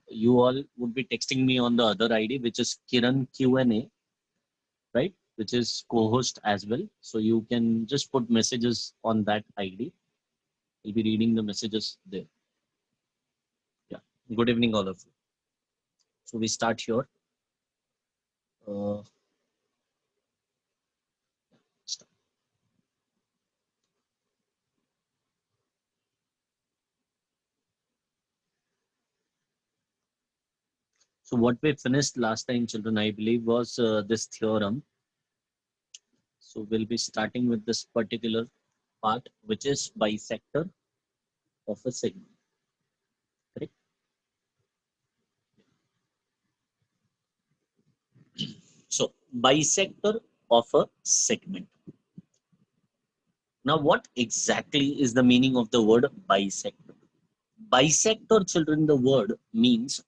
you all would be texting me on the other ID, which is Kiran Q&A, right? Which is co-host as well. So you can just put messages on that ID. I'll be reading the messages there. Yeah. Good evening, all of you. So we start here. Start. So what we finished last time, children, I believe, was this theorem. So we'll be starting with this particular part, which is bisector of a segment. Correct? So bisector of a segment. Now, what exactly is the meaning of the word bisector? Bisector, children, the word means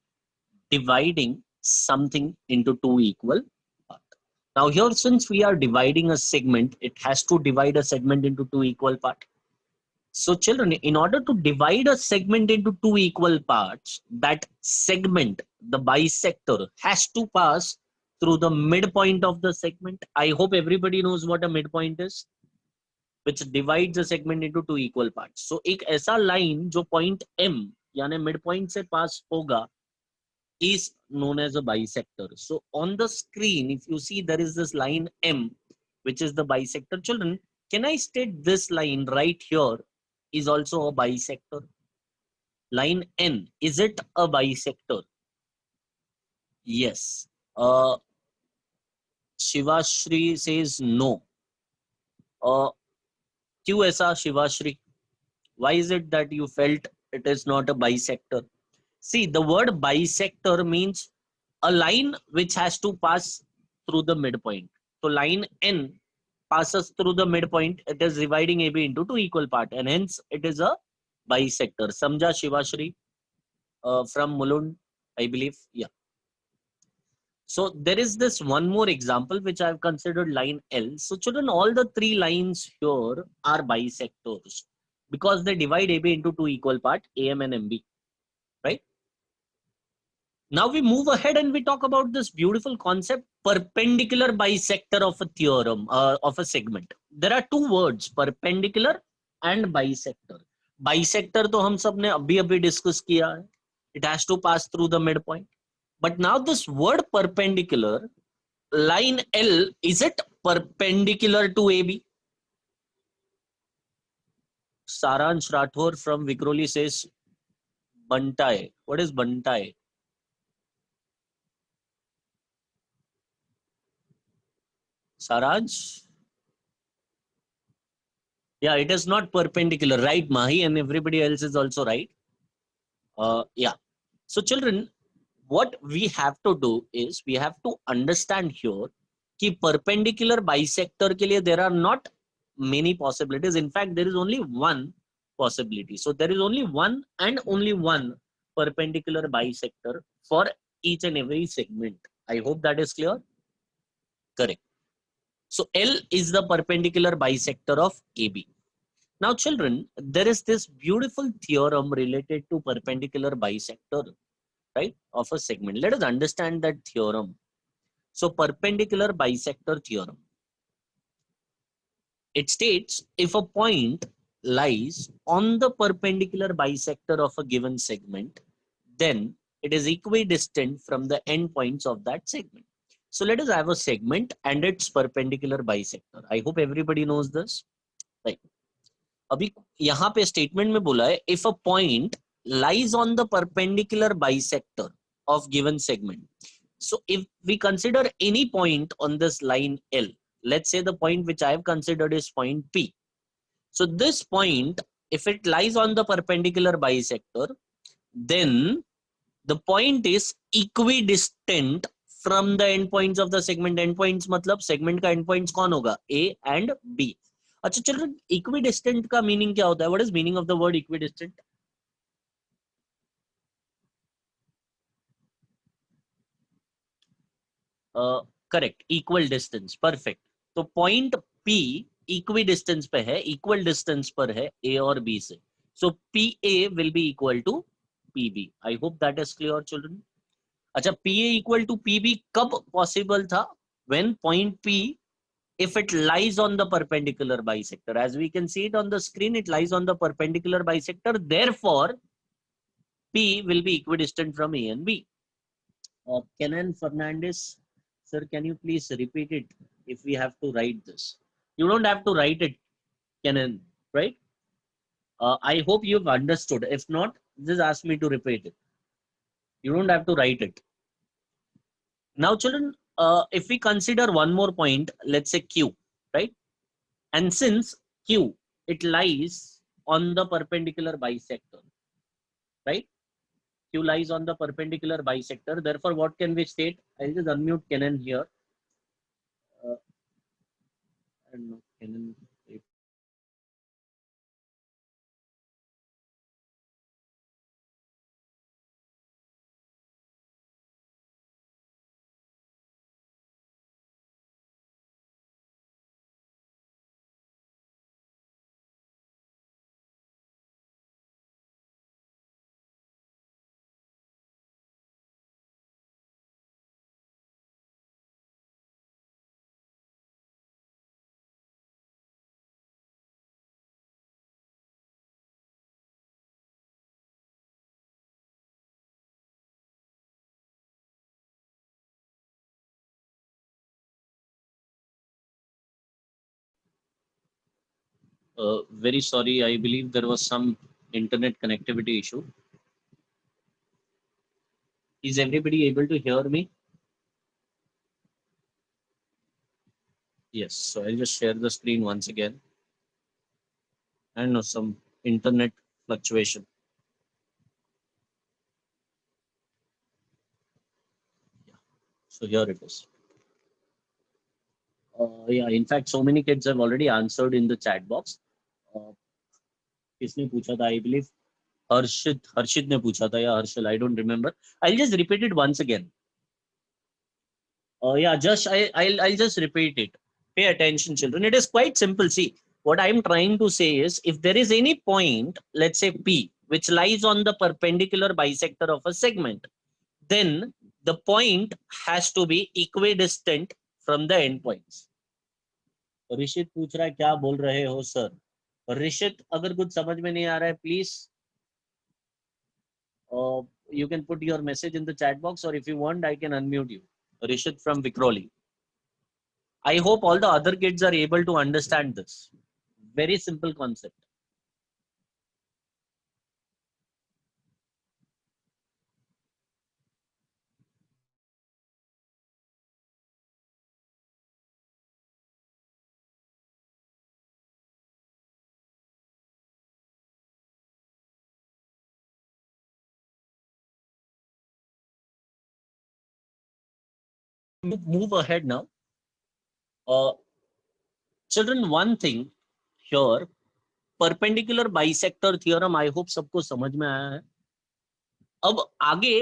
dividing something into two equal parts. Now here, since we are dividing a segment, it has to divide a segment into two equal parts. So children, in order to divide a segment into two equal parts, that segment, the bisector, has to pass through the midpoint of the segment. I hope everybody knows what a midpoint is, which divides a segment into two equal parts. So एक ऐसा line जो point M यानी midpoint से pass होगा is known as a bisector. So on the screen, if you see, there is this line M, which is the bisector. Children, can I state this line right here is also a bisector? Line N, is it a bisector? Yes. Shivashri says no. क्यों ऐसा Shivashri? Why is it that you felt it is not a bisector? See, the word bisector means a line which has to pass through the midpoint. So line N passes through the midpoint. It is dividing AB into two equal parts, and hence it is a bisector. Samjha Shivashri from Mulund, I believe. Yeah. So there is this one more example which I have considered line L. So children, all the three lines here are bisectors because they divide AB into two equal parts, AM and MB, right? Now we move ahead and we talk about this beautiful concept, perpendicular bisector of a theorem, of a segment. There are two words, perpendicular and bisector. Bisector तो हम सब ने अभी discuss किया है. It has to pass through the midpoint. But now this word perpendicular, line L, is it perpendicular to AB? Saransh Rathore from Vikroli says Bantai. What is Bantai? Saransh? Yeah, it is not perpendicular, right, Mahi? And everybody else is also right. Yeah. So children, what we have to do is we have to understand here कि perpendicular bisector के लिए there are not many possibilities. In fact, there is only one possibility. So there is only one and only one perpendicular bisector for each and every segment. I hope that is clear. Correct. So L is the perpendicular bisector of AB. Now children, there is this beautiful theorem related to perpendicular bisector, right, of a segment. Let us understand that theorem. So perpendicular bisector theorem. It states if a point lies on the perpendicular bisector of a given segment, then it is equidistant from the endpoints of that segment. So let us have a segment and its perpendicular bisector. I hope everybody knows this. Right. अभी यहाँ पे statement में बोला है if a point lies on the perpendicular bisector of given segment. So if we consider any point on this line L, let's say the point which I have considered is point P. So this point, if it lies on the perpendicular bisector, then the point is equidistant from the endpoints of the segment. Endpoints मतलब segment का endpoints कौन होगा? A and B. अच्छा children, equidistant का meaning क्या होता है? What is meaning of the word equidistant? Correct, equal distance. Perfect. तो पॉइंट P इक्वी डिस्टेंस पे है, इक्वल डिस्टेंस पर है A और B से. So PA will be equal to PB. I hope that is clear, children. अच्छा, PA equal to PB कब possible था? When point P, if it lies on the perpendicular bisector. As we can see it on the screen, it lies on the perpendicular bisector. Therefore, P will be equidistant from A and B. Kenan Fernandez, sir, can you please repeat it if we have to write this? You don't have to write it, Kenan, right? I hope you've understood. If not, just ask me to repeat it. You don't have to write it. Now, children, if we consider one more point, let's say Q, right? And since Q, it lies on the perpendicular bisector, right? Q lies on the perpendicular bisector. Therefore, what can we state? I'll just unmute Kenan here. I don't know, Kenan. Very sorry, I believe there was some internet connectivity issue. Is everybody able to hear me? Yes, so I'll just share the screen once again. I know some internet fluctuation. Yeah, so here it is. Yeah, in fact, so many kids have already answered in the chat box. किसने पूछा था? I believe हर्षित ने पूछा था या Harshal, I don't remember. I'll just repeat it once again. Yeah, just I'll just repeat it. Pay attention, children. It is quite simple. See, what I'm trying to say is, if there is any point, let's say P, which lies on the perpendicular bisector of a segment, then the point has to be equidistant from the endpoints. Rishit पूछ रहा है क्या बोल रहे हो sir? Rishit, अगर कुछ समझ में नहीं आ रहा है, please you can put your message in the chat box, or if you want, I can unmute you. Rishit from Vikroli. I hope all the other kids are able to understand this. Very simple concept. Move ahead now. Children, one thing here, perpendicular bisector theorem, I hope सबको समझ में आया है. अब आगे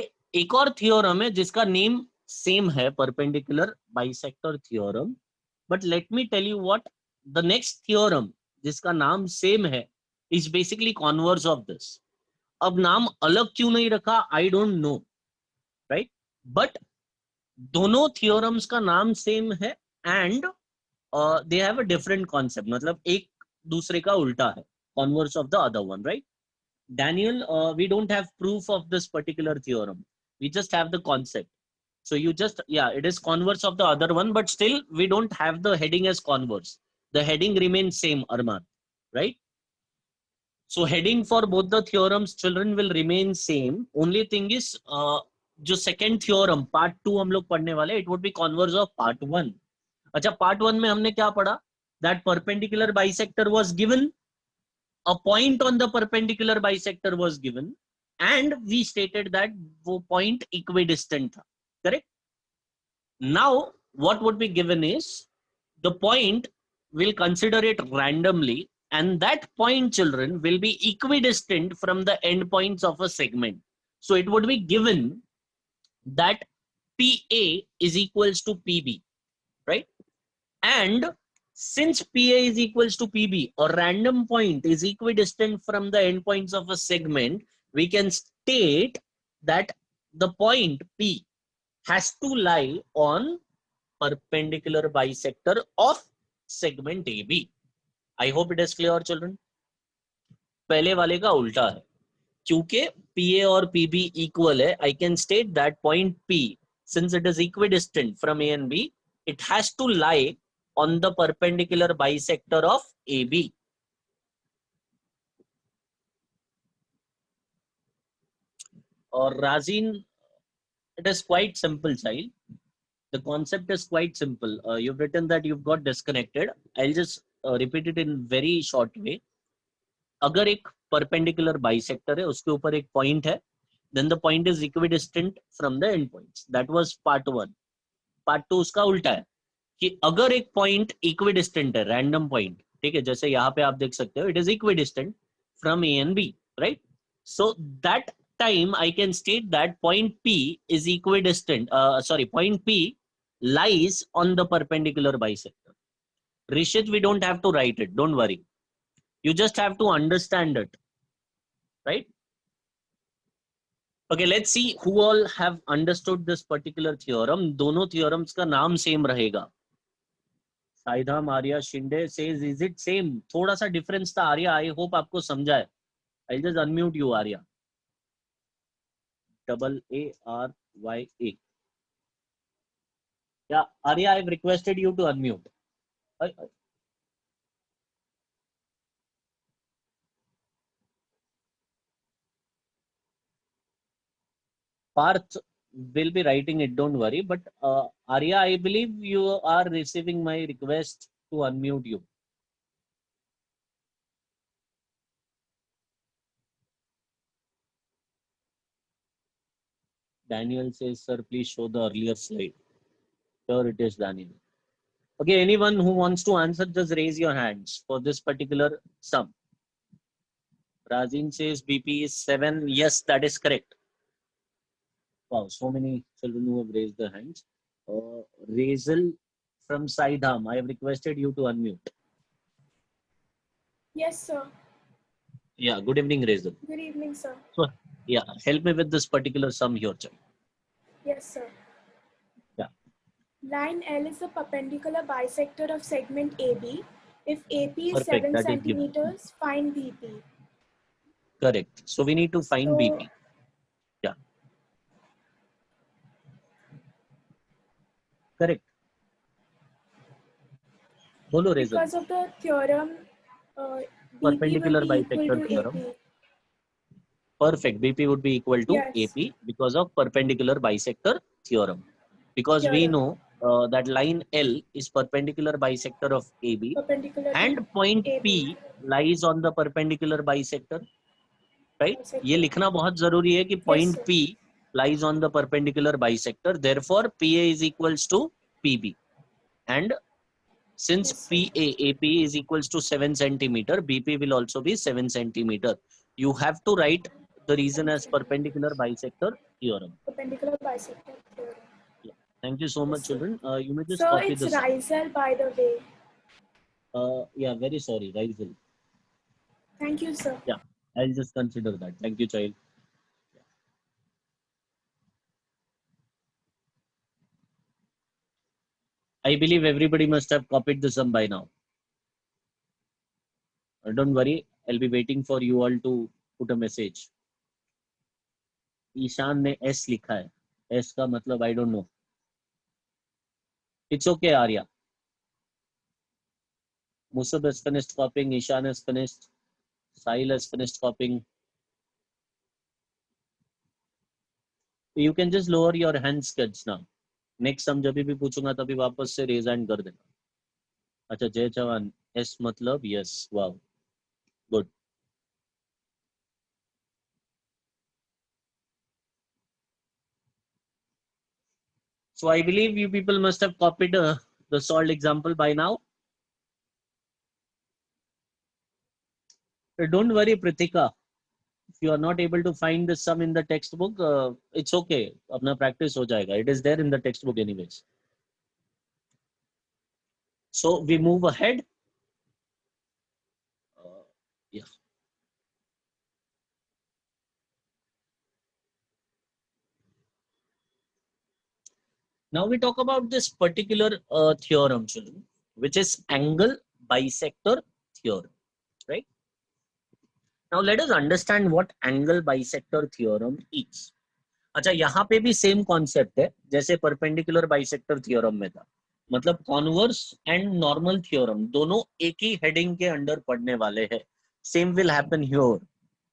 एक और theorem है जिसका नेम सेम है, perpendicular bisector theorem. But let me tell you what the next theorem जिसका नाम सेम है is basically converse of this. अब नाम अलग क्यों नहीं रखा, I don't know, right? But दोनों थियोरम्स का नाम सेम है and they have a different concept. मतलब एक दूसरे का उल्टा है, converse of the other one, right? Daniel, we don't have proof of this particular theorem. We just have the concept. So you just, yeah, it is converse of the other one, but still we don't have the heading as converse. The heading remains same, Arman, right? So heading for both the theorems, children, will remain same. Only thing is, जो second theorem, part 2 हम लोग पढ़ने वाले, it would be converse of part 1. अच्छा, part 1 में हमने क्या पढ़ा? That perpendicular bisector was given. A point on the perpendicular bisector was given and we stated that वो point equidistant था, correct? Now what would be given is, the point will consider it randomly and that point, children, will be equidistant from the endpoints of a segment. So it would be given that PA is equals to PB, right? And since PA is equals to PB, a random point is equidistant from the endpoints of a segment, we can state that the point P has to lie on perpendicular bisector of segment AB. I hope it is clear, children. पहले वाले का उल्टा है, क्योंकि PA और PB equal है, I can state that point P, since it is equidistant from A and B, it has to lie on the perpendicular bisector of AB. Or Razin, it is quite simple, child. The concept is quite simple. You've written that you've got disconnected. I'll just repeat it in very short way. अगर एक perpendicular bisector है, उसके ऊपर एक point है, then the point is equidistant from the end points. That was part 1. Part 2 उसका उल्टा है कि अगर एक point equidistant है, random point, ठीक है, जैसे यहाँ पे आप देख सकते हो, it is equidistant from A and B, right? So that time I can state that point P is equidistant. Point P lies on the perpendicular bisector. Rishit, we don't have to write it. Don't worry. You just have to understand it, right? Okay, let's see who all have understood this particular theorem. दोनों theorems का नाम same रहेगा. साइधाम Arya Shinde says, is it same? थोड़ा सा difference था Arya. I hope आपको समझा है. I'll just unmute you, Arya. AARYA. Yeah, Arya, I've requested you to unmute. Parth will be writing it, don't worry. But Arya, I believe you are receiving my request to unmute you. Daniel says, sir, please show the earlier slide. Sure, it is Daniel. Okay, anyone who wants to answer, just raise your hands for this particular sum. Razin says BP is 7. Yes, that is correct. Wow, so many children who have raised their hands. Razel from Saidham, I have requested you to unmute. Yes, sir. Yeah, good evening, Razel. Good evening, sir. So, yeah, help me with this particular sum here, child. Yes, sir. Yeah. Line L is a perpendicular bisector of segment AB. If AP is Perfect, 7 that is given. centimeters, find BP. Correct. So we need to find BP. Yeah. Correct. Bolo, Razel. Because of the theorem, Perpendicular BP will be bisector equal to theorem. AP. Perfect. BP would be equal to Yes. AP because of perpendicular bisector theorem. Because we know that line L is perpendicular bisector of AB Perpendicular and to point AB. P lies on the perpendicular bisector. Right? Bisector. ये लिखना बहुत जरूरी है कि point Yes, P lies on the perpendicular bisector. Therefore, PA is equals to PB. And since yes, AP is equals to 7 centimeter, BP will also be 7 centimeter. You have to write the reason as perpendicular bisector theorem. Perpendicular bisector theorem. Yeah. Thank you so much, children. You may just So copy it's the sum. Raisel, by the way. Yeah, very sorry, Raisel. Thank you, sir. Yeah, I'll just consider that. Thank you, child. I believe everybody must have copied the sum by now. Don't worry, I'll be waiting for you all to put a message. Ishan ने S लिखा है. S का मतलब I don't know. It's okay, Arya. Musab has finished copying. Ishan has finished. Sahil has finished copying. You can just lower your hands, kids, now. Next सम जब भी पूछूंगा तभी वापस से रेज हैंड कर देना. अच्छा जय चौहान एस मतलब yes. Wow good. So I believe you people must have copied the solved example by now. Don't worry, Pritika. If you are not able to find the sum in the textbook, it's okay. अपना practice हो जाएगा. It is there in the textbook anyways. So we move ahead. Yeah. Now we talk about this particular theorem, children, which is angle bisector theorem, right? Now let us understand what angle bisector theorem is. अच्छा, यहाँ पे भी same concept है जैसे perpendicular bisector theorem में था. मतलब converse and normal theorem दोनों एक ही हेडिंग के अंडर पढ़ने वाले हैं. Same will happen here.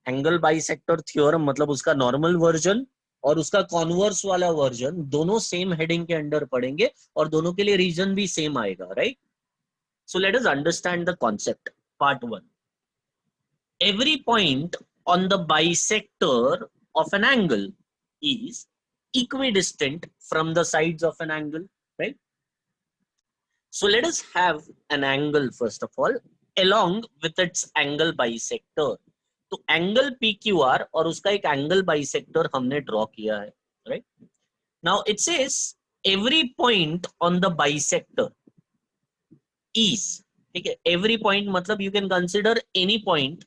Angle bisector theorem मतलब उसका नॉर्मल वर्जन और उसका कॉन्वर्स वाला वर्जन दोनों सेम हेडिंग के अंडर पढ़ेंगे और दोनों के लिए रीजन भी सेम आएगा, right? So let us understand the concept. Part 1. Every point on the bisector of an angle is equidistant from the sides of an angle, right? So let us have an angle first of all along with its angle bisector. तो angle PQR और उसका एक angle bisector हमने draw किया है, right? Now it says every point on the bisector is, ठीक है, every point मतलब you can consider any point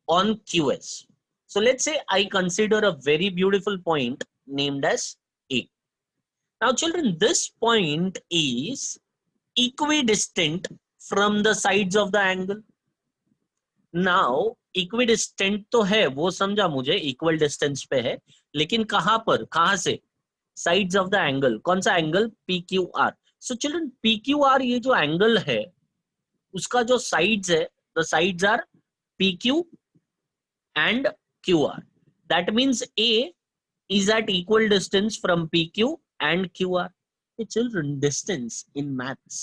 on QS. So let's say I consider a very beautiful point named as A. Now children, this point is equidistant from the sides of the angle. Now equidistant तो है, वो समझा मुझे, equal distance पे है, लेकिन कहां पर, कहां से? Sides of the angle. कौन सा angle? PQR. So children PQR ये जो एंगल है उसका जो साइड्स है, the sides are PQ and QR. That means A is at equal distance from PQ and QR. Hey children, distance in maths,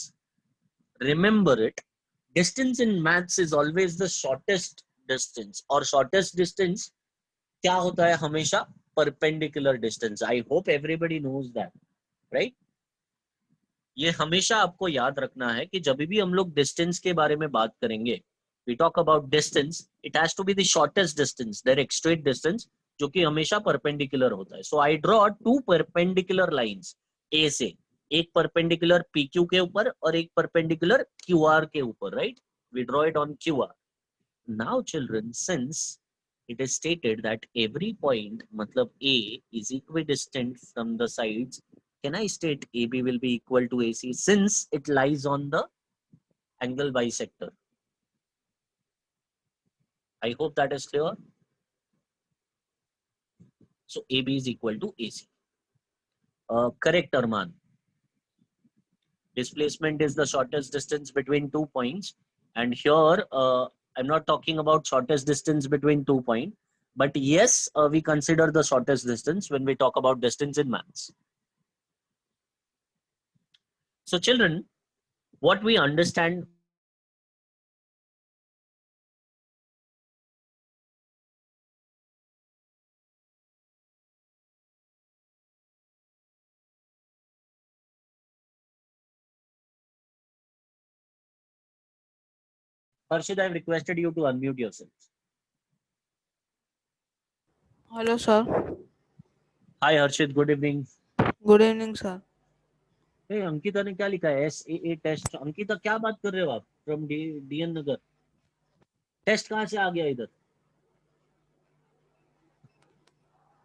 remember it. Distance in maths is always the shortest distance, or shortest distance क्या होता है हमेशा? Perpendicular distance. I hope everybody knows that, right? ये हमेशा आपको याद रखना है कि जब भी हम लोग डिस्टेंस के बारे में बात करेंगे, we talk about distance, it has to be the shortest distance, direct straight distance, जो कि हमेशा परपेंडिकुलर होता है. So I draw two perpendicular lines A से, एक परपेंडिकुलर PQ के ऊपर और एक परपेंडिकुलर QR के ऊपर, right? We draw it on QR. Now children, since it is stated that every point मतलब A is equidistant from the sides, can I state AB will be equal to AC since it lies on the angle bisector? I hope that is clear. So AB is equal to AC. Correct, Arman. Displacement is the shortest distance between 2 points. And here, I'm not talking about shortest distance between 2 points. But yes, we consider the shortest distance when we talk about distance in maths. So children, what we understand Harshit, I've requested you to unmute yourself. Hello, sir. Hi Harshit, good evening. Good evening, sir. Hey, Ankita ने क्या लिखा है? SAA test. Ankita क्या बात कर रहे हो आप? From DN Nagar. टेस्ट कहाँ से आ गया इधर?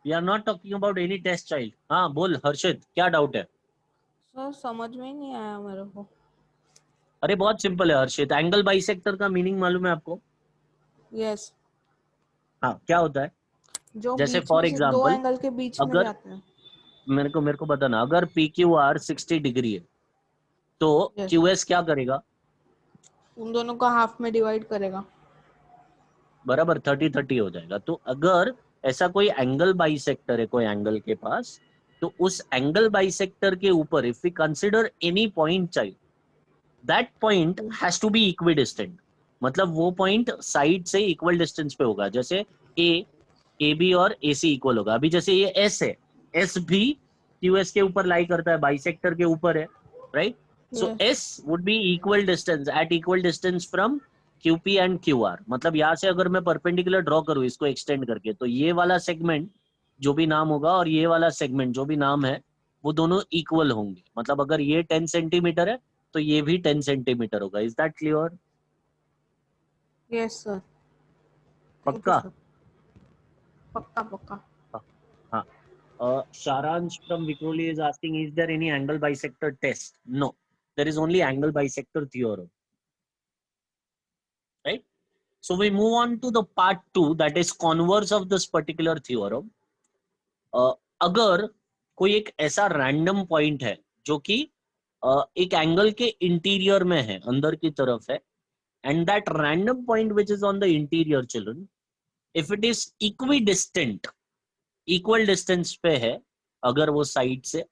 We are not talking about any test, child. हाँ बोल हर्षित, क्या डाउट है? सर समझ में ही नहीं आया मेरे को. अरे बहुत सिंपल है हर्षित. एंगल बाइसेक्टर का मीनिंग मालूम है आपको? यस. हाँ, क्या होता है? जो जैसे बीच फॉर में से दो एग्जाम्पल, एंगल के बीच में अगर जाते हैं. मेरे को बताना, अगर PQR 60 डिग्री है तो यस. QS क्या करेगा? उन दोनों को हाफ में डिवाइड करेगा. बराबर 30-30 हो जाएगा. तो अगर ऐसा कोई एंगल बाइसेक्टर है कोई एंगल के पास, तो उस एंगल बाइसेक्टर के ऊपर if we consider any point child, that point has to be equidistant. मतलब वो पॉइंट साइड से इक्वल डिस्टेंस पे होगा. जैसे AB और AC इक्वल होगा. अभी जैसे ये S है, S भी QS के ऊपर लाई करता है, बाइसेक्टर के ऊपर है, right? So S would be equal distance, at equal distance from QP and QR. मतलब यहाँ से अगर मैं परपेंडिकुलर ड्रॉ करूँ इसको एक्सटेंड करके, तो ये वाला सेगमेंट जो भी नाम होगा और ये वाला सेगमेंट जो भी नाम है वो दोनों इक्वल होंगे. मतलब अगर ये 10 सेंटीमीटर है तो ये भी 10 सेंटीमीटर होगा. Is that clear? Yes sir. पक्का? पक्का पक्का. हाँ. Sharansh from Vikroli is asking, is there any angle bisector test? No, there is only angle bisector theorem. Right? So we move on to the part 2, that is converse of this particular theorem. अगर कोई एक ऐसा random point है जो कि एक angle के interior में है, अंदर की तरफ है, and that random point which is on the interior, children, if it is equidistant, equal distance पे है अगर वो साइड से,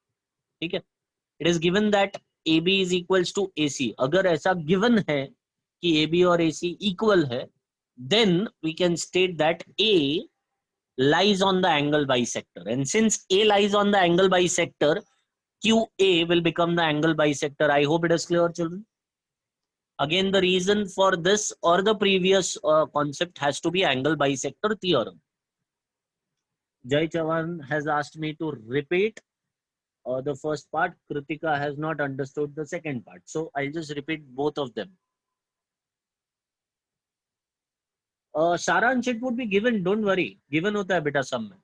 ठीक है, it is given that AB is equals to AC, अगर ऐसा given है कि AB और AC equal है, then we can state that A lies on the angle bisector, and since A lies on the angle bisector, QA will become the angle bisector. I hope it is clear, children. Again, the reason for this or the previous concept has to be angle bisector theorem. Jai Chavan has asked me to repeat the first part. Kritika has not understood the second part. So I'll just repeat both of them. Saransh, it would be given, don't worry. Given hota hai beta sum mein.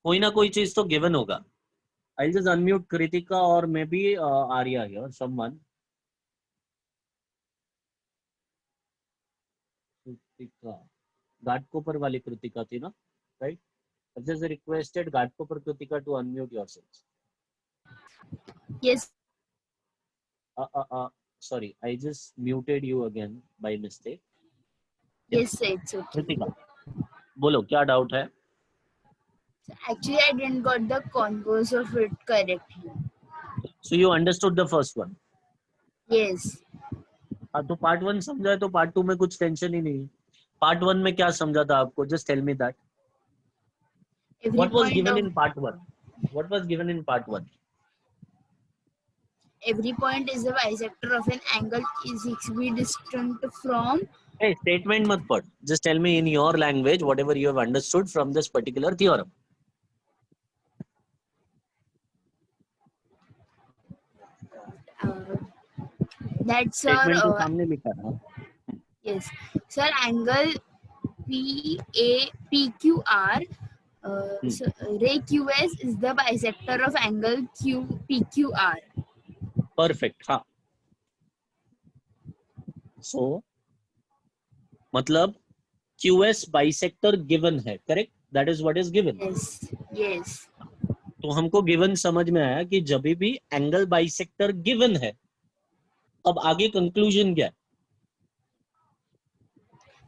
कोई ना कोई चीज तो given होगा. I'll just unmute Kritika or maybe Arya here, someone. Kritika. Ghatkoper वाली Kritika थी ना, right? I've just requested Ghatkoper Kritika to unmute yourselves. Yes. Sorry, I just muted you again by mistake. Yes, it's okay. Kritika, बोलो क्या doubt है? Actually, I didn't got the converse of it correctly. So you understood the first one. Yes. हाँ, तो part 1 समझा है तो part 2 में कुछ टेंशन ही नहीं. पार्ट 1 में क्या समझा था आपको? Just tell me that. Every What was point given of in part 1? What was given in part 1? every point is a bisector of an angle is equidistant from. Hey, statement मत पढ़. Just tell me in your language whatever you have understood from this particular theorem. That's Statement तो our सामने लिखा है. yes, sir. Angle PQR. So, ray QS is the bisector of angle PQR. Perfect. हाँ. So मतलब QS bisector given है, correct? That is what is given. Yes. Yes. तो हमको given समझ में आया कि जब भी एंगल बाइसेक्टर given है, अब आगे कंक्लूजन क्या है?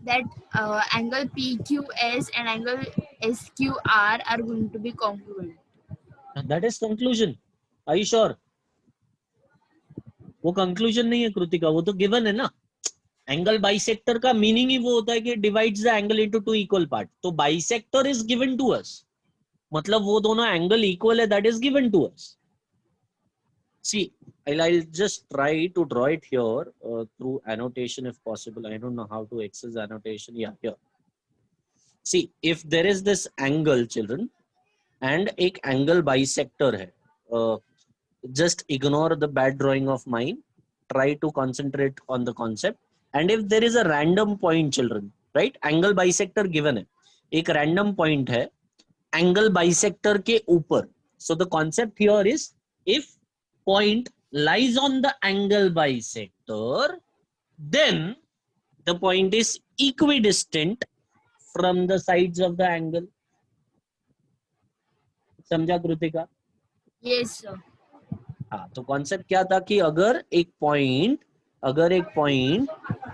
That angle PQS and angle SQR are going to be congruent. That is conclusion. Are you sure? वो कंक्लूजन नहीं है कृतिका, वो तो गिवन है ना. एंगल बाइसेक्टर का मीनिंग ही वो होता है कि divides the angle into two equal part. तो bisector is given to us, मतलब वो दोनों एंगल इक्वल है, that is given to us. See, I'll just try to draw it here through annotation if possible. I don't know how to access annotation. Yeah, here. See, if there is this angle, children, and एक angle bisector है, just ignore the bad drawing of mine. Try to concentrate on the concept. And if there is a random point, children, right? Angle bisector given है, एक random point है, angle bisector के ऊपर. So the concept here is, if point lies on the angle bisector, then the point is equidistant from the sides of the angle. समझा Kritika? Yes, sir. हाँ, तो concept क्या था कि अगर एक पॉइंट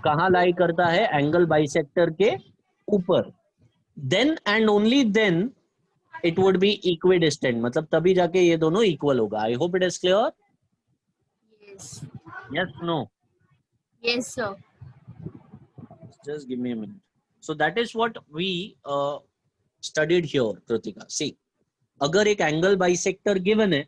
कहाँ लाई करता है? एंगल बाइसेक्टर के ऊपर, then and only then it would be equidistant, मतलब तभी जाके ये दोनों इक्वल होगा. I hope it is clear. Yes. Yes, no? Yes, sir. Just give me a minute. So that is what we studied here, Kritika. See, अगर एक angle bisector given है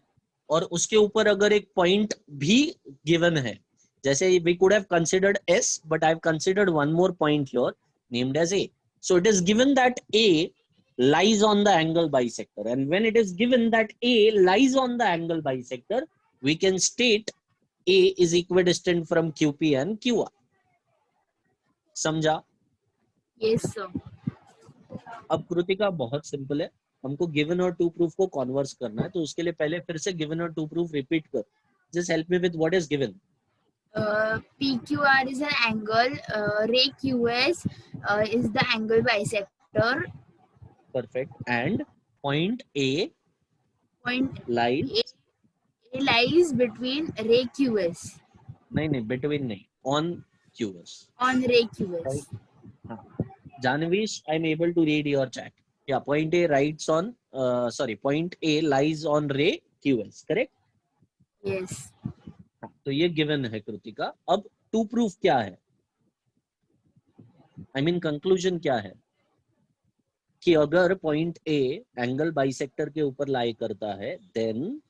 और उसके ऊपर अगर एक पॉइंट भी गिवन है, जैसे we could have considered S, but I've considered one more point here named as A. So it is given that A lies on the angle bisector, and when it is given that A lies on the angle bisector, we can state A is equidistant from QP and QR. समझा? Yes, sir. अब कृतिका बहुत simple है, हमको given और to proof को converse करना है, तो उसके लिए पहले फिर से गिवन और टू प्रूफ रिपीट कर. Just help me with what is given. PQR is an angle. Ray QS is the angle bisector. Perfect. And point A Point lies. A lies between ray QS. नहीं, between नहीं, on QS. On ray QS. Right. हाँ. Janvish, I'm able to read your chat. Yeah, point A writes on, point A lies on ray QS, correct? Yes. हाँ, तो ये given है कृतिका. अब to proof क्या है? I mean कंक्लूजन क्या है कि अगर पॉइंट ए एंगल बाइसेक्टर के ऊपर लाई करता है, देन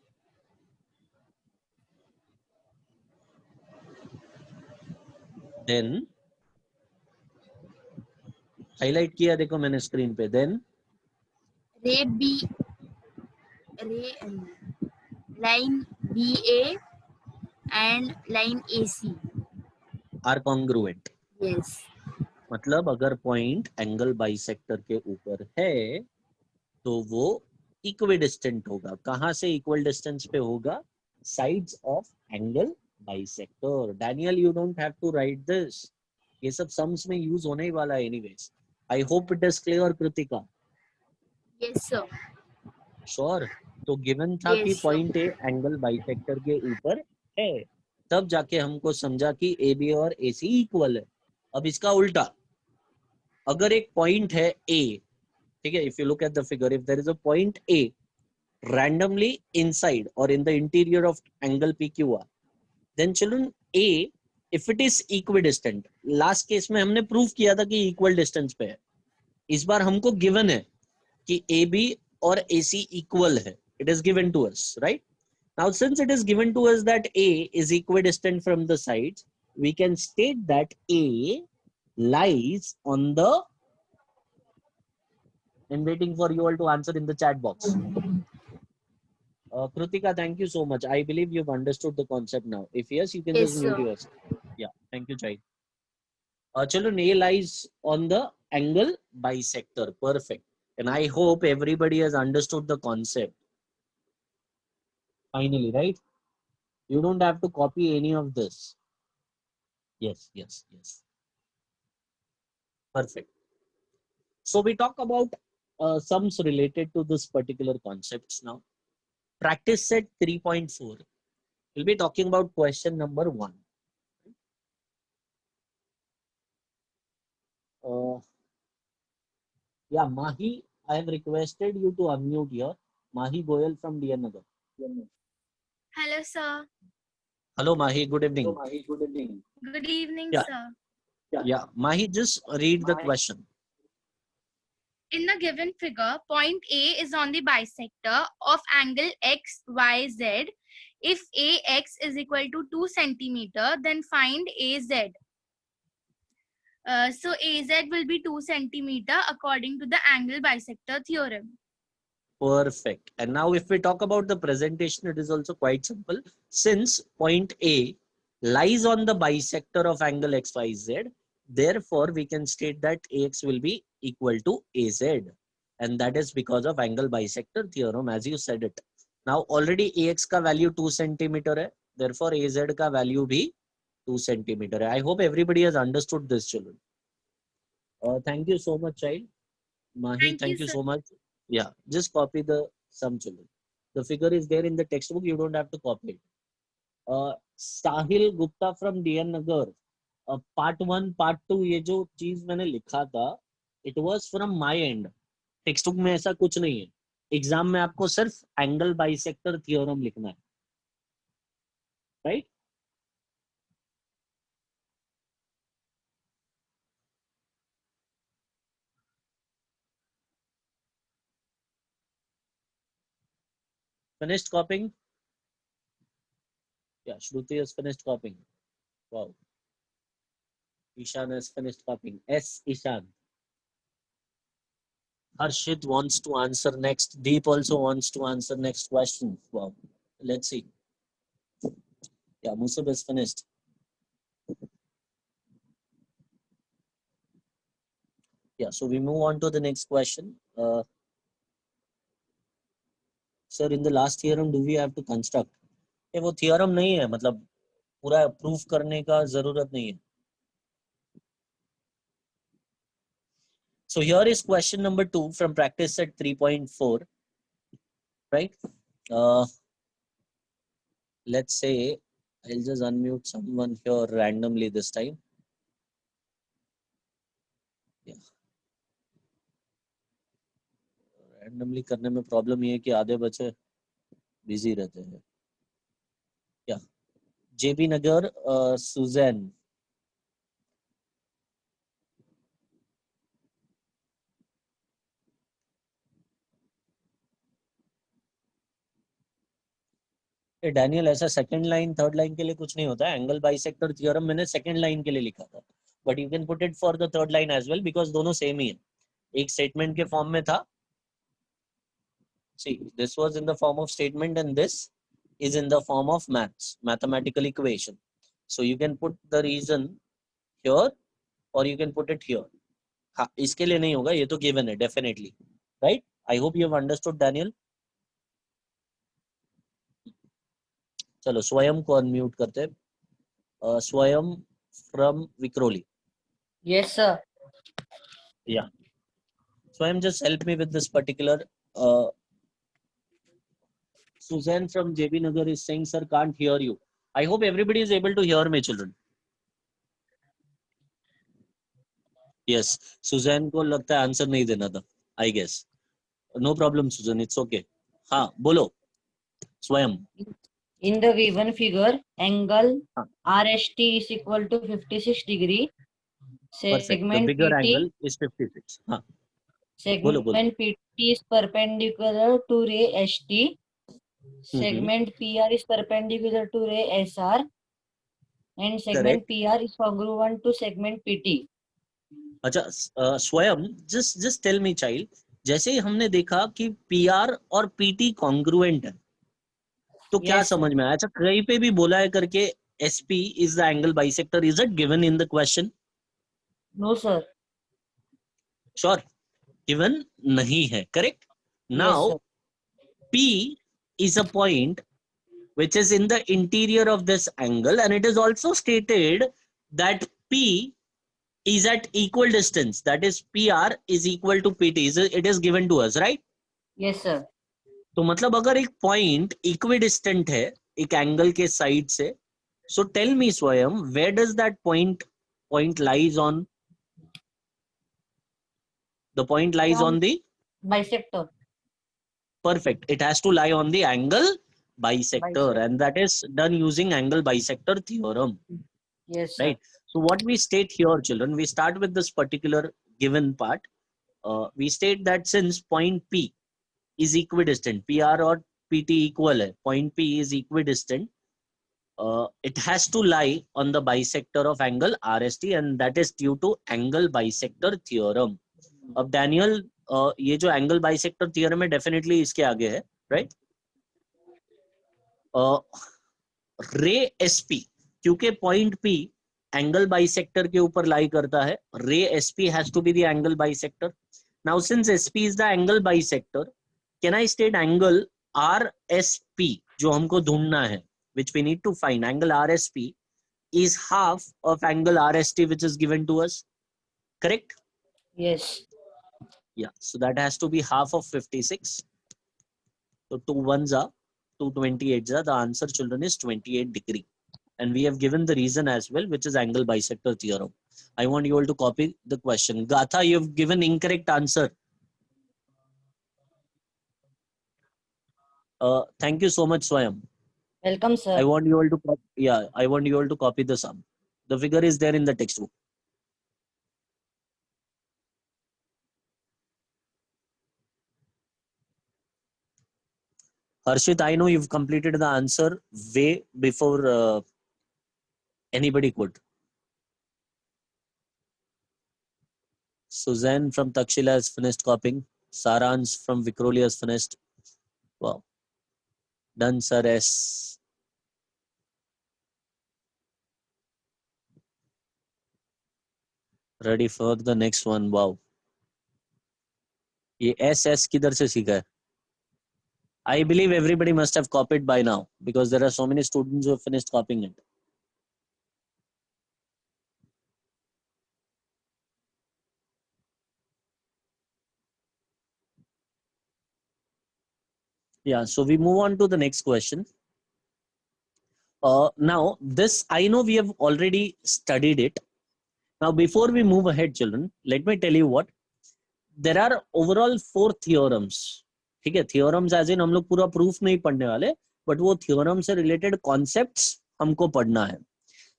हाईलाइट किया देखो मैंने स्क्रीन पे. Then line BA and line AC are congruent. yes. मतलब अगर पॉइंट एंगल बाइसेक्टर के ऊपर है तो वो इक्वी डिस्टेंट होगा. कहां से इक्वल डिस्टेंस पे होगा? Sides of angle bisector. Daniel, you don't have to write this. ये सब सम्स में यूज होने ही वाला है anyways. I hope it is clear Kritika. Yes sir. Sure. तो गिवन था कि Yes, sir. Point A angle bisector के ऊपर है, तब जाके हमको समझा कि ए बी और ए सी इक्वल है. अब इसका उल्टा, अगर एक पॉइंट है ए, ठीक है, if you look at the figure, if there is a point A randomly inside or in the interior of angle PQR, then children A, if it is equidistant, last case में हमने prove किया था कि equal distance पे है. इस बार हमको given है कि AB और AC इक्वल है. It is given to us, right? Now since it is given to us that A is equidistant from the sides, we can state that A lies on the, I'm waiting for you all to answer in the chat box. Kritika, thank you so much. I believe you've understood the concept now. If yes, you can Yes, just mute sir. yourself. Yeah, thank you, Chai. Children, A lies on the angle bisector. Perfect. And I hope everybody has understood the concept. Finally, right? You don't have to copy any of this. Yes, yes, yes. Perfect. So we talk about sums related to this particular concepts now. Practice set 3.4. We'll be talking about question number 1. Yeah, Mahi, I have requested you to unmute here. Mahi Goyal from DN Nagar. Hello, sir. Hello, Mahi. Good evening. Good evening, Yeah. sir. Yeah, Mahi, just read the question. In the given figure, point A is on the bisector of angle X, Y, Z. If AX is equal to 2 centimeter, then find AZ. So AZ will be 2 centimeter according to the angle bisector theorem. Perfect. And now if we talk about the presentation, it is also quite simple. Since point A lies on the bisector of angle XYZ, therefore we can state that AX will be equal to AZ. And that is because of angle bisector theorem, as you said it. Now already AX का value 2 centimeter है, therefore AZ का value भी 2 centimeter है. I hope everybody has understood this, children. Thank you so much, child. Mahi, thank you sir. so much. Yeah, just copy the sum, children. The figure is there in the textbook. You don't have to copy it. Sahil Gupta from DN Nagar. Part 1, part 2, ये जो चीज मैंने लिखा था, it was from my end. Text book में ऐसा कुछ नहीं है. एग्जाम में आपको सिर्फ एंगल बाइसेक्टर थ्योरम लिखना है, right? Finished copying? Yeah, Shruti has finished copying. Wow. Ishan has finished copying. S. Ishan. Harshit wants to answer next. Deep also wants to answer next question. Wow. Let's see. Yeah, Musab is finished. Yeah, so we move on to the next question. Sir in the last theorem do we have to construct? ये वो theorem नहीं है, मतलब पूरा proof करने का जरूरत नहीं है. So here is question number 2 from practice set 3.4, right? Let's say I'll just unmute someone here randomly this time. Yeah. Randomly करने में प्रॉब्लम ये है कि आधे बच्चे बिजी रहते हैं. Yeah. JB Nagar, Suzanne. Daniel ऐसा सेकंड लाइन थर्ड लाइन के लिए कुछ नहीं होता है. एंगल बाइसेक्टर थ्योरम मैंने सेकंड लाइन के लिए लिखा था, but you can put it for the third line as well because दोनों सेम ही है. एक स्टेटमेंट के फॉर्म में था. See, this was in the form of statement and this is in the form of mathematical equation. So you can put the reason here or you can put it here. हाँ, इसके लिए नहीं होगा, ये तो given है definitely, right? I hope you have understood, Daniel. चलो स्वयं को अनम्यूट करते हैं. स्वयं from Vikhroli. Yes, sir. Yeah. Swayam, just help me with this particular. Suzanne from JB Nagar is saying, sir, can't hear you. I hope everybody is able to hear me, children. Yes. Suzanne को लगता है answer नहीं देना था, I guess. No problem, Susan. It's okay. हाँ, बोलो. स्वयं. In the given figure, angle हाँ. RST is equal to 56 degree. Perfect. The Segment bigger PT, angle is 56. हाँ. बोलो. segment PT is perpendicular to ray ST. Segment PR is perpendicular to ray SR. And segment PR is congruent to segment PT. अच्छा, स्वयं just tell me, child. जैसे ही हमने देखा कि PR और PT congruent है, तो क्या Yes, समझ में आया? अच्छा, कहीं पे भी बोला है करके SP is the angle bisector. Is it given in the question? no, sir. Sure. Given नहीं है. Correct. Yes, Now sir. P is a point which is in the interior of this angle, and it is also stated that P is at equal distance. That is PR is equal to PT. It is given to us, right? Yes, sir. तो मतलब अगर एक point equidistant है एक angle के side से, सो tell me Swayam, where does that point lies on? The point lies on the Bisector. perfect. It has to lie on the angle bisector, and that is done using angle bisector theorem. Yes, sir. Right. So what we state here, children, we start with this particular given part. We state that since point P is equidistant, PR or PT equal है, point P is equidistant, it has to lie on the bisector of angle RST, and that is due to angle bisector theorem. अब Daniel, ये जो angle bisector theorem है definitely इसके आगे है, right? रे SP, क्योंकि पॉइंट पी एंगल बाइसेक्टर के ऊपर लाई करता है, ray SP has to be the angle bisector. Now since SP is the angle bisector, can I state angle RSP जो हमको ढूंढना है, which we need to find, angle RSP is half of angle RST which is given to us, correct? Yes. Yeah, so that has to be half of 56. So 2 1s are 2 28s are, the answer, children, is 28 degree. And we have given the reason as well, which is angle bisector theorem. I want you all to copy the question. Gatha, you have given incorrect answer. Thank you so much, Swayam. Welcome, sir. I want you all to I want you all to copy the sum. The figure is there in the textbook. Harshit, I know you've completed the answer way before anybody could. Suzanne from Takshila has finished copying. Saransh from Vikhroli has finished. Wow. Done, sir. S. Ready for the next one. Wow. ये S S किधर से सीखा है? I believe everybody must have copied by now because there are so many students who have finished copying it. Yeah, so we move on to the next question. Now, this I know we have already studied it. Now, before we move ahead, children, let me tell you what. There are overall 4 theorems. ठीक है, theorems as in हम लोग पूरा proof नहीं पढ़ने वाले, but वो theorem से related concepts हमको पढ़ना है.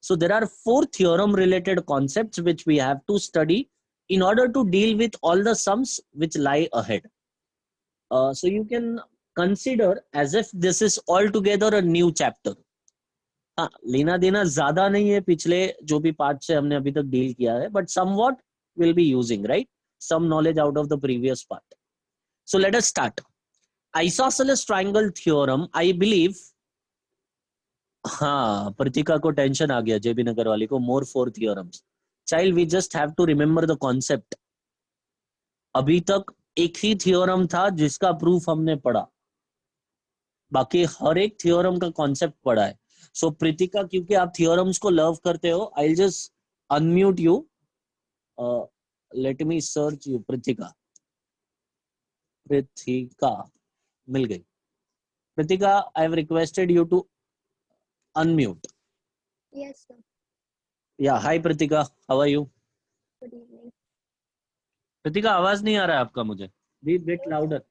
So there are 4 theorem related concepts which we have to study in order to deal with all the sums which lie ahead. So you can consider as if this is altogether a new chapter. हाँ, लेना देना ज्यादा नहीं है पिछले जो भी part से हमने अभी तक डील किया है, but somewhat we'll be using, right? Some knowledge out of the previous part. So let us start. Isosceles triangle theorem, I believe. हाँ, प्रतिका को टेंशन आ गया, जेबी नगर वाली को. More 4 theorems. Child, we just have to remember the concept. अभी तक एक ही theorem था जिसका प्रूफ हमने पढ़ा, बाकी हर एक थ्योरम का कॉन्सेप्ट पढ़ा है. सो प्रीतिका, क्योंकि आप थ्योरम्स को लव करते हो, I will just unmute you. Let me search you. Preetika मिल गई. Preetika, I have requested you to unmute. Yes, sir. Yeah hi Preetika, how are you? Good evening. Preetika, आवाज नहीं आ रहा है आपका मुझे. Be bit louder.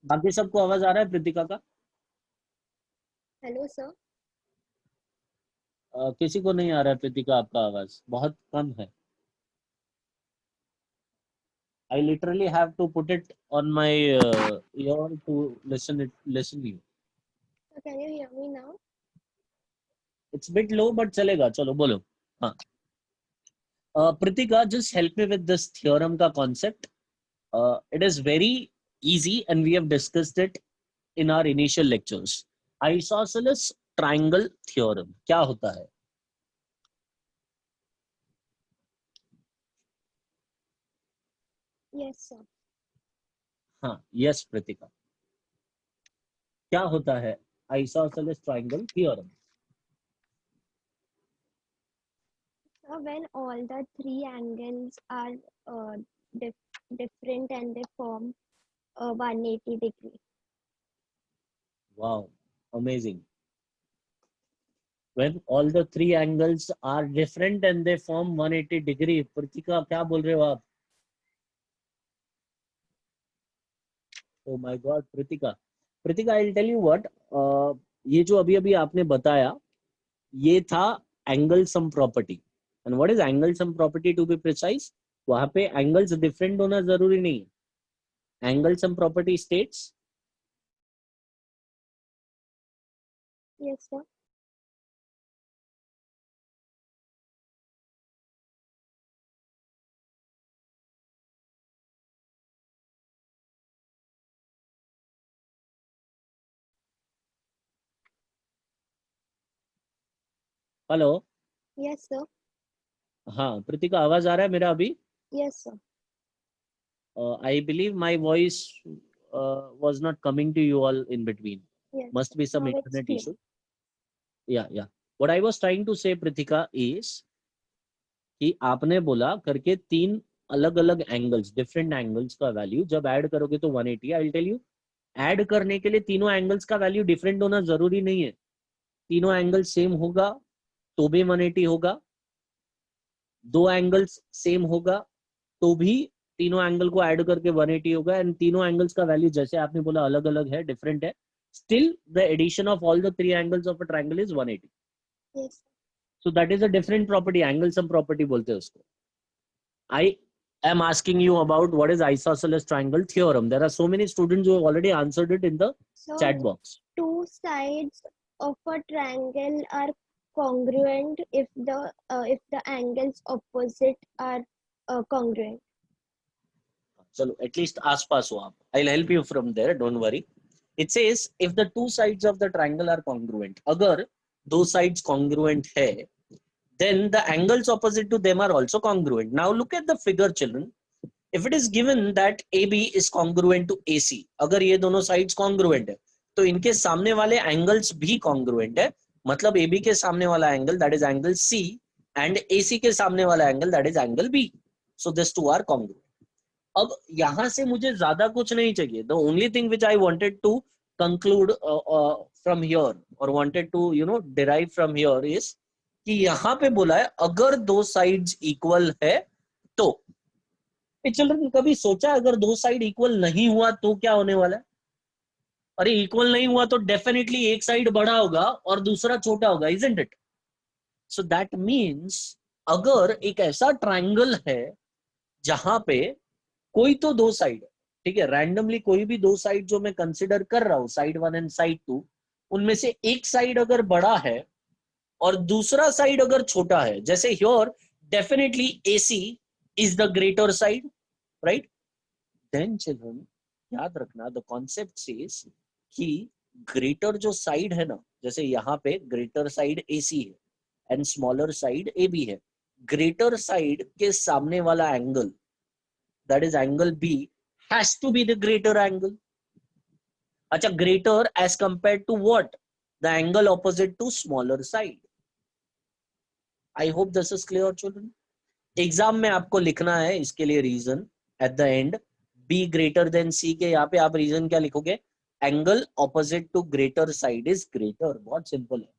बाकी सबको आवाज आ रहा है प्रीतिका का? Hello, sir. किसी को नहीं आ रहा है प्रीतिका, आपका आवाज बहुत कम है. I literally have to put it on my ear to listen you. So can you hear me now? It's bit low, but चलेगा. चलो बोलो. हाँ. Pritika, just help me with this theorem का concept. It is very easy and we have discussed it in our initial lectures. Isosceles triangle theorem क्या होता है? Yes, sir. हाँ, yes Pritika. क्या होता है isosceles triangle theorem? So when all the 3 angles are different and they form a 180 degree. Wow, amazing. When all the 3 angles are different and they form 180 degree. Pritika, क्या बोल रहे हो आप? Oh my God, Pritika. Pritika, I'll tell you what. ये जो अभी आपने बताया, ये था angle sum property. And what is angle sum property to be precise? वहाँ पे angles different होना जरूरी नहीं है. Angle sum property states. Yes, sir. Hello. Yes, sir. हाँ प्रीतिका, आवाज आ रहा है मेरा अभी? Yes, sir. I believe my voice was not coming to you all in between. Yes. Must be some Now it's internet clear. issue. Yeah. What I was trying to say, Pritika, is कि आपने बोला करके 3 अलग अलग angles, different angles का value जब add करोगे तो 180. I will tell you, add करने के लिए तीनों एंगल्स का वैल्यू डिफरेंट होना जरूरी नहीं है. तीनों एंगल सेम होगा तो भी 180 होगा. 2 एंगल्स सेम होगा तो भी तीनों एंगल को ऐड करके 180 होगा. एंड तीनों एंगल्स का वैल्यू जैसे आपने बोला अलग अलग है, डिफरेंट है, still the addition of all the 3 angles of a triangle is 180. Yes. So that is a different property, angle sum property बोलते हैं उसको. I am asking you about what is isosceles triangle theorem. There are so many students who have already answered it in the So chat box. 2 sides of a triangle are congruent if the angles opposite are congruent. चलो at least आसपास हो आप. I'll help you from there, don't worry. It says if the 2 sides of the triangle are congruent. अगर 2 sides congruent है, then the angles opposite to them are also congruent. Now look at the figure, children. If it is given that AB is congruent to AC, अगर ये दोनों sides congruent है तो इनके सामने वाले angles भी congruent है, मतलब AB के सामने वाला angle that is angle C and AC के सामने वाला angle that is angle B. So these two are congruent. अब यहां से मुझे ज्यादा कुछ नहीं चाहिए. The only thing which I wanted to conclude from here or wanted to derive from here is कि यहाँ पे बोला है अगर दो साइड्स इक्वल है तो. चिल्ड्रन कभी सोचा अगर दो साइड इक्वल नहीं हुआ तो क्या होने वाला है? अरे इक्वल नहीं हुआ तो डेफिनेटली एक साइड बड़ा होगा और दूसरा छोटा होगा, isn't it? So that means अगर एक ऐसा ट्रायंगल है जहां पे कोई तो दो साइड, ठीक है, रैंडमली कोई भी दो साइड जो मैं कंसिडर कर रहा हूं, साइड 1 एंड साइड 2, उनमें से एक साइड अगर बड़ा है और दूसरा साइड अगर छोटा है, जैसे here definitely AC is the greater side, right? Then children याद रखना द कॉन्सेप्ट सेज कि ग्रेटर जो साइड है ना, जैसे यहाँ पे ग्रेटर साइड AC है एंड स्मॉलर साइड AB है, ग्रेटर साइड के सामने वाला angle that is angle B has to be the greater angle. अच्छा, greater as compared to what? The angle opposite to smaller side. I hope this is clear children. Exam में आपको लिखना है इसके लिए reason at the end, B greater than C के यहाँ पे आप रीजन क्या लिखोगे? Angle opposite to greater side is greater. बहुत सिंपल है.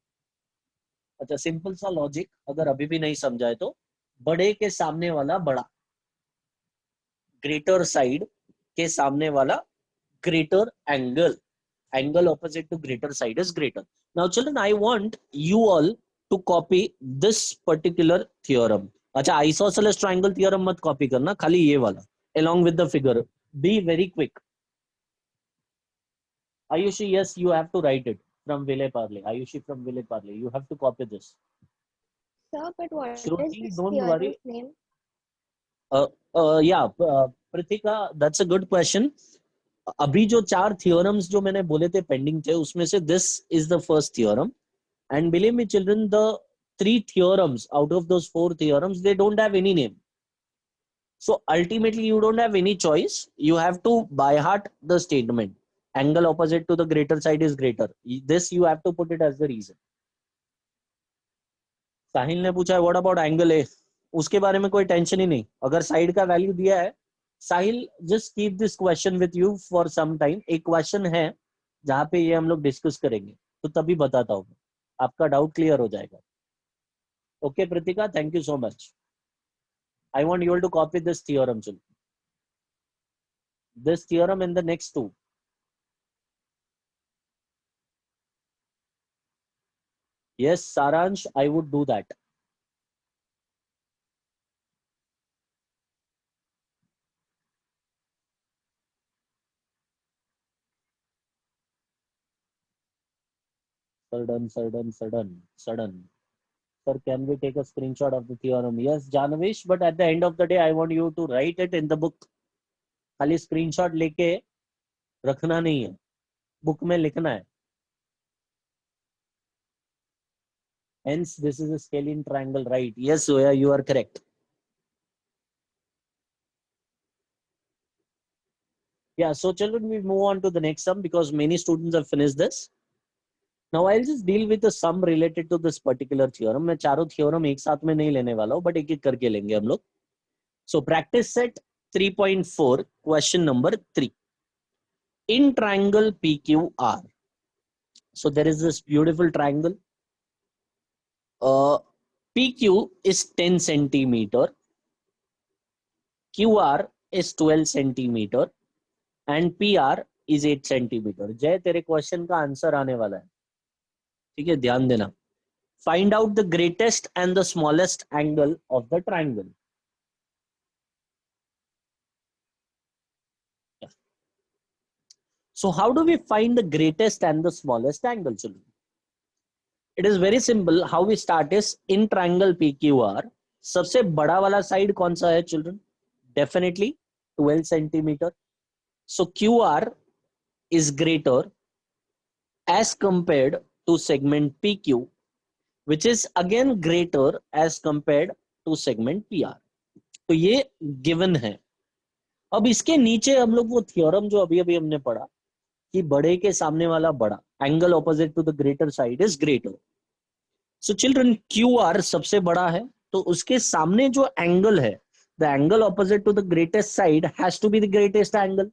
अच्छा, सिंपल सा लॉजिक अगर अभी भी नहीं समझाए तो बड़े के सामने वाला बड़ा, ग्रेटर साइड के सामने वाला greater angle, angle opposite to greater side is greater. Now children I want you all to copy this particular theorem. अच्छा, आइसोसेलेस ट्रायंगल थ्योरम मत कॉपी करना, खाली ये वाला along with the figure. Be very quick. Ayushi, yes, you have to write it from Vile Parle. Ayushi from Vile Parle, you have to copy this. Sir, but what is Shruti, this don't theorem's worry. name? Yeah, Prithika, that's a good question. अभी जो 4 theorems जो मैंने बोले थे pending थे, उसमें से this is the first theorem. And believe me children, the 3 theorems out of those 4 theorems, they don't have any name. So ultimately you don't have any choice. You have to by heart the statement. Angle opposite to the greater side is greater. This you have to put it as the reason. साहिल ने पूछा है what about angle A, उसके बारे में कोई tension ही नहीं. अगर side का वैल्यू दिया है, Sahil just keep this question with you for some time. एक क्वेश्चन है जहां पे ये हम लोग डिस्कस करेंगे, तो तभी बताता हूँ, आपका डाउट क्लियर हो जाएगा. Okay Pritika, thank you so much. I want you all to copy this theorem, children. This theorem in the next 2. Yes, Saransh, I would do that. Sudden. Sir, can we take a screenshot of the theorem? Yes, Janavish, but at the end of the day, I want you to write it in the book. खाली screenshot लेके रखना नहीं है, book में लिखना है. Hence, this is a scalene triangle, right? Yes, Zoya, you are correct. Yeah, so children, we move on to the next sum because many students have finished this. Now I'll just deal with the sum related to this particular theorem. मैं चारों theorem एक साथ में नहीं लेने वाला हूँ, but एक एक करके लेंगे हम लोग. So practice set 3.4, question number 3. In triangle PQR, so there is this beautiful triangle. PQ is 10 centimeter, QR is 12 centimeter, and PR is 8 centimeter. जय, तेरे क्वेश्चन का आंसर आने वाला है, ठीक है, ध्यान देना. Find out the greatest and the smallest angle of the triangle. Yeah. So how do we find the greatest and the smallest angle, children? It is very simple. How we start is in triangle PQR, सबसे बड़ा वाला side कौन सा है, children? Definitely 12 centimeter. So QR is greater as compared to segment PQ, which is again greater as compared to segment PR. तो ये given है. अब इसके नीचे हम लोग वो थ्योरम जो अभी अभी हमने पढ़ा कि बड़े के सामने वाला बड़ा, angle opposite to the greater side is greater. So children Q R सबसे बड़ा है, तो उसके सामने जो एंगल है, the angle opposite to the greatest side has to be the greatest angle.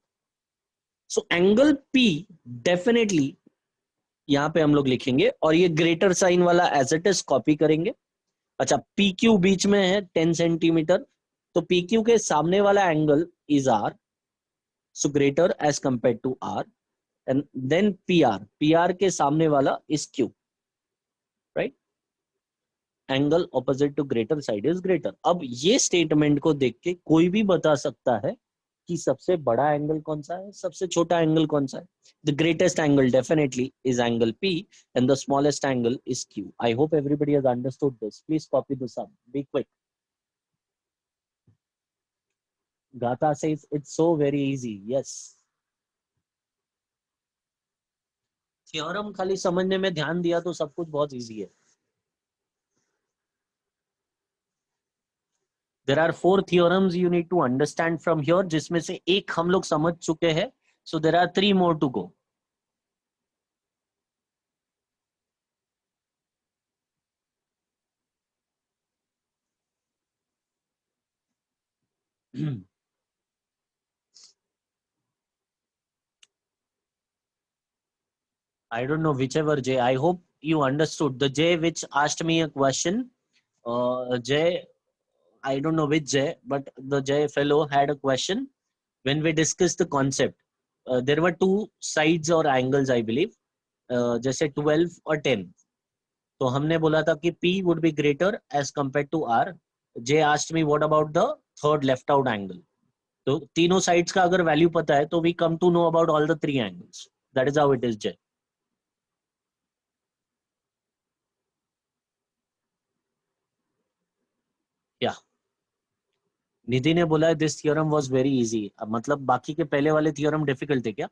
So angle P definitely यहां पे हम लोग लिखेंगे और ये ग्रेटर साइन वाला एज इट इज कॉपी करेंगे. अच्छा, पी क्यू बीच में है 10 सेंटीमीटर, तो पी क्यू के सामने वाला angle is R, so greater as compare to R. And then P R के सामने वाला is Q, right. Angle opposite to greater side is greater. अब ये स्टेटमेंट को देख के कोई भी बता सकता है कि सबसे बड़ा एंगल कौन सा है, सबसे छोटा एंगल कौन सा है. The greatest angle definitely is angle P and the smallest angle is Q. I hope everybody has understood this. Please copy this up. Be quick. Gata says it's so very easy. Yes. Theorem खाली समझने में ध्यान दिया तो सब कुछ बहुत easy है. There are 4 theorems you need to understand from here, जिसमें से एक हम लोग समझ चुके हैं. So there are 3 more to go. I don't know whichever J. I hope you understood. The J which asked me a question, J, I don't know which J, but the J fellow had a question when we discussed the concept. There were 2 sides or angles, I believe, जैसे 12 और 10. तो हमने बोला था कि P would be greater as compared to R. J asked me what about the third left out angle. तो तीनों sides का अगर value पता है तो we come to know about all the 3 angles. That is how it is, J. Yeah. निधि ने बोला है this theorem was very easy. मतलब बाकी के पहले वाले थ्योरम डिफिकल्ट थे क्या?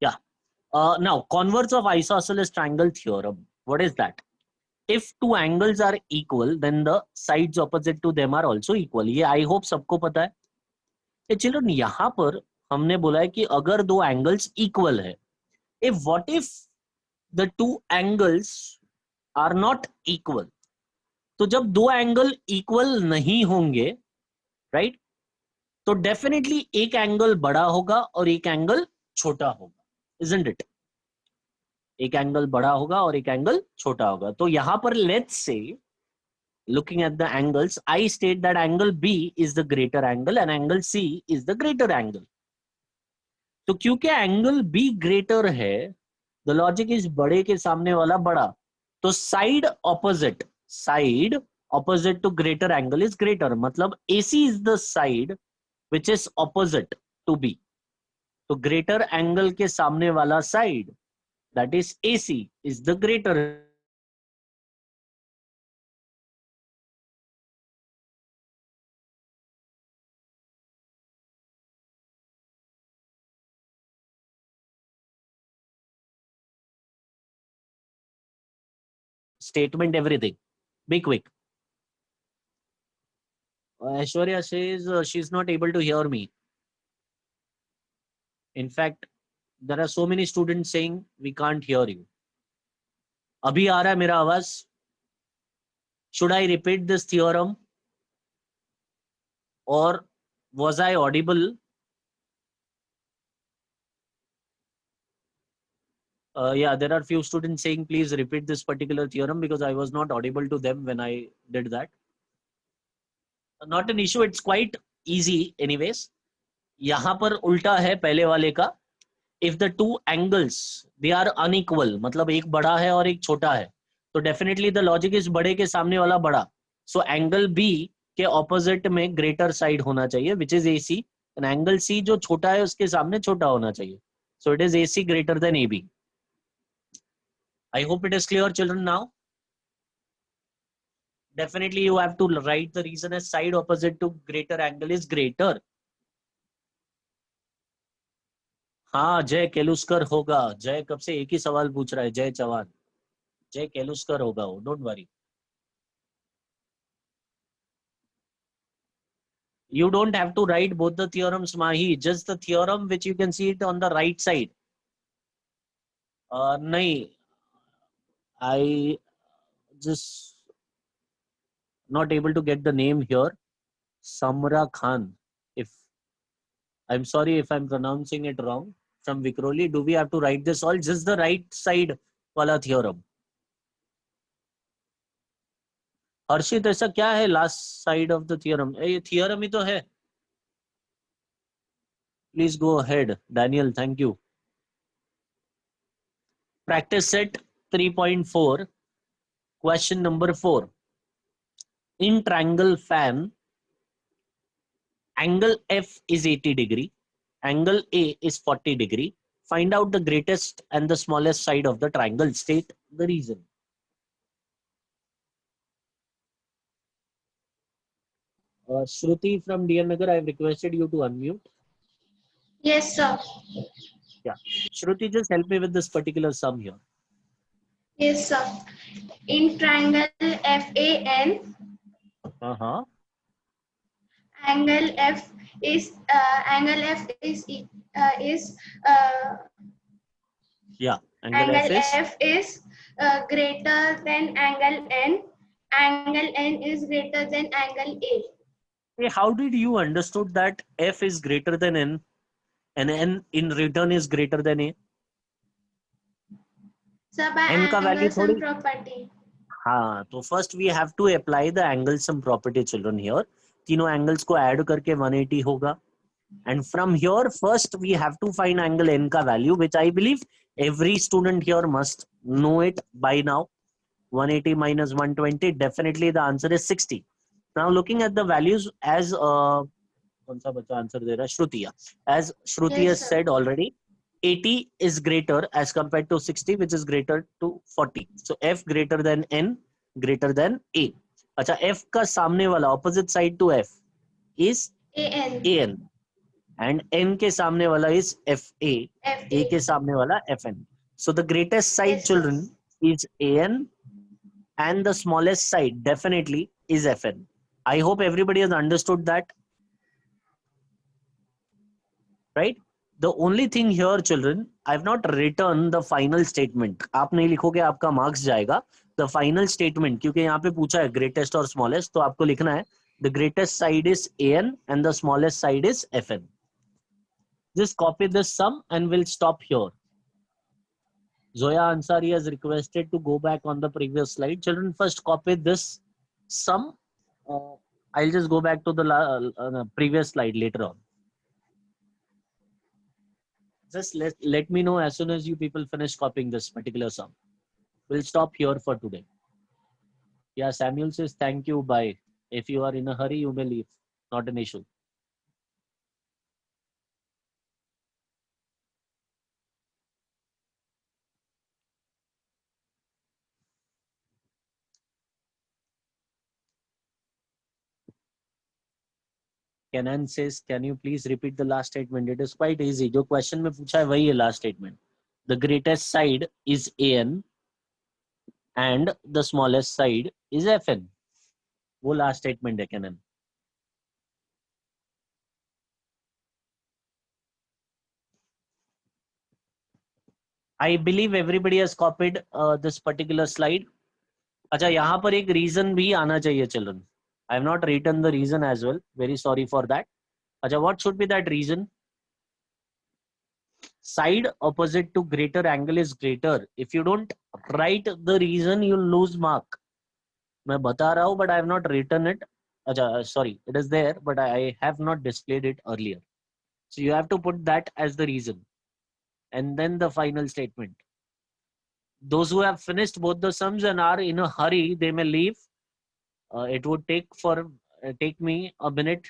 या now converse of isosceles triangle theorem. What is that? If two angles are equal then the sides opposite to them are also equal. ये आई होप सबको पता है. चिल्ड्रन यहां पर हमने बोला है कि अगर दो एंगल्स इक्वल है, if what if the two angles are not equal, तो जब दो एंगल इक्वल नहीं होंगे, राइट, तो डेफिनेटली एक एंगल बड़ा होगा और एक एंगल छोटा होगा, isn't it? एक एंगल बड़ा होगा और एक एंगल छोटा होगा. तो यहां पर let's say looking at the angles, I state that angle B is the greater angle and angle C is the greater angle. तो क्योंकि एंगल B greater है, the logic is बड़े के सामने वाला बड़ा, तो side opposite to greater angle is greater. मतलब AC is the side which is opposite to B. तो greater angle के सामने वाला side, that is AC, is the greater. Statement everything. Be quick. Aishwarya says she's not able to hear me. In fact, there are so many students saying we can't hear you. अभी आ रहा है मेरा आवाज? Should I repeat this theorem? Or was I audible? Yeah, there are few students saying please repeat this particular theorem because I was not audible to them when I did that. Not an issue, it's quite easy anyways. यहाँ पर उल्टा है पहले वाले का. If the two angles they are unequal, मतलब एक बड़ा है और एक छोटा है, तो definitely the logic is बड़े के सामने वाला बड़ा. So angle B के opposite में greater side होना चाहिए, which is AC, and angle C जो छोटा है उसके सामने छोटा होना चाहिए. So it is AC greater than AB. I hope it is clear, children, now. Definitely you have to write the reason as side opposite to greater angle is greater. हाँ, जय केलुस्कर होगा. जय कब से एक ही सवाल पूछ रहा है, जय चौहान. जय केलुस्कर होगा वो, don't worry. You don't have to write both the theorems, Mahi. Just the theorem which you can see it on the right side. Nahi, I just not able to get the name here. Samra Khan. If I'm sorry if I'm pronouncing it wrong. From Vikroli, do we have to write this all? Just the right side wala theorem. हर्षित ऐसा क्या है last side of the theorem? ये theorem ही तो है. Please go ahead. Daniel, thank you. Practice set 3.4. Question number 4. In triangle fan, angle F is 80 degree. Angle A is 40 degree. Find out the greatest and the smallest side of the triangle. State the reason. Shruti from DN Nagar, I have requested you to unmute. Yes, sir. Yeah. Shruti, just help me with this particular sum here. Yes, sir. In triangle FAN, Uh-huh. angle F is angle F is Yeah. Angle F is greater than angle N. Angle N is greater than angle A. Hey, how did you understood that F is greater than N and N in return is greater than A? So by N का value angle sum थोड़ी. property. हाँ, तो first we have to apply the angle sum property, children. Here तीनों angles को add करके 180 होगा. And from here first we have to find angle N का value, which I believe every student here must know it by now. 180 minus 120, definitely the answer is 60. Now looking at the values as कौन सा बच्चा answer दे रहा है? Shruti. As Shruti Yes, has sir. said already, 80 is greater as compared to 60, which is greater to 40. So F greater than N, greater than A. अच्छा, F का सामने वाला opposite side to F is AN. AN, and N के सामने वाला is FA. A के सामने वाला FN. So the greatest side, Yes, sir. children, is AN, and the smallest side definitely is FN. I hope everybody has understood that. Right? The only thing here, children, I've not written the final statement. आप नहीं लिखोगे, आपका marks जाएगा. The final statement, क्योंकि यहाँ पे पूछा है greatest और smallest, तो आपको लिखना है the greatest side is AN and the smallest side is FN. Just copy this sum and we'll stop here. Zoya Ansari has requested to go back on the previous slide. Children, first copy this sum. I'll just go back to the previous slide later on. Just let me know as soon as you people finish copying this particular sum. We'll stop here for today. Yeah, Samuel says thank you, bye. If you are in a hurry, you may leave. Not an issue. Kenan says, can you please repeat the last statement? It is quite easy. जो question में पूछा है वही है last statement. The greatest side is AN and the smallest side is FN. वो last statement है Kenan. I believe everybody has copied this particular slide. अच्छा, यहाँ पर एक reason भी आना चाहिए, children. I have not written the reason as well. Very sorry for that. अच्छा, what should be that reason? Side opposite to greater angle is greater. If you don't write the reason, you'll lose mark. मैं बता रहा हूँ, but I have not written it. अच्छा, sorry, it is there, but I have not displayed it earlier. So you have to put that as the reason, and then the final statement. Those who have finished both the sums and are in a hurry, they may leave. It would take me a minute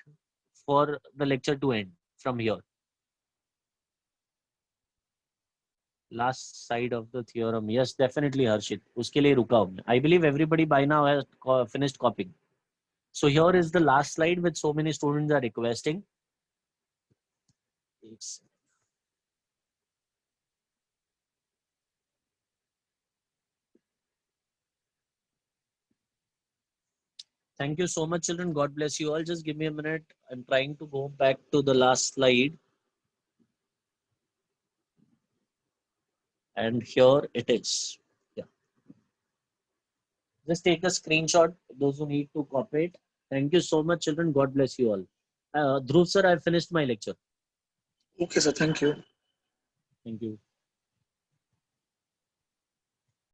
for the lecture to end from here. Last side of the theorem. Yes, definitely, Harshit. उसके लिए रुका हूँ मैं. I believe everybody by now has finished copying. So here is the last slide which so many students are requesting. Thank you so much, children. God bless you all. Just give me a minute. I'm trying to go back to the last slide. And here it is. Yeah. Just take a screenshot, those who need to copy it. Thank you so much, children. God bless you all. Dhruv sir, I finished my lecture. Okay, sir. Thank you. Thank you.